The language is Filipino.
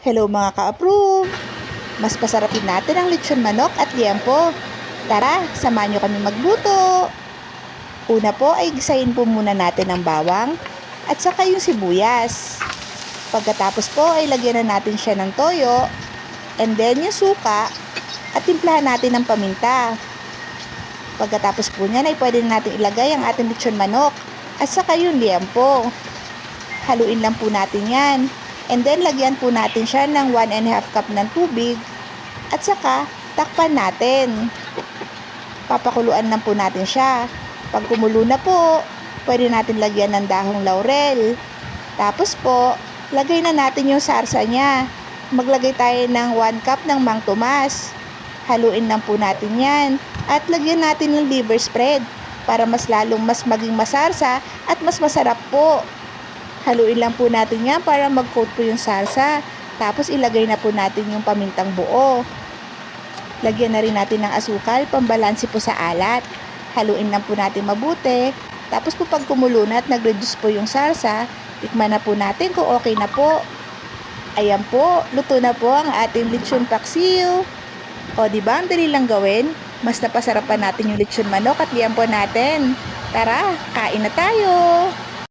Hello mga ka-approve! Mas pasarapin natin ang lechon manok at liempo. Tara, samahan nyo kami magluto! Una po ay gisahin po muna natin ang bawang at saka yung sibuyas. Pagkatapos po ay lagyan na natin siya ng toyo and then yung suka at timplahan natin ng paminta. Pagkatapos po niyan ay pwede natin ilagay ang ating lechon manok at saka yung liempo. Haluin lang po natin yan. And then, lagyan po natin siya ng 1½ cup ng tubig at saka takpan natin. Papakuluan lang po natin siya. Pag kumulo na po, pwede natin lagyan ng dahong laurel. Tapos po, lagay na natin yung sarsa niya. Maglagay tayo ng 1 cup ng Mang Tomas. Haluin lang po natin yan. At lagyan natin ng liver spread para mas maging masarsa at mas masarap po. Haluin lang po natin yan para mag-coat po yung salsa. Tapos ilagay na po natin yung pamintang buo. Lagyan na rin natin ng asukal, pambalansi po sa alat. Haluin lang po natin mabuti. Tapos po pag kumulo na at nag-reduce po yung salsa, tikman na po natin kung okay na po. Ayan po, luto na po ang ating lechon paksiw. O diba, ang dali lang gawin? Mas napasarapan natin yung lechon manok at liempo natin. Tara, kain na tayo!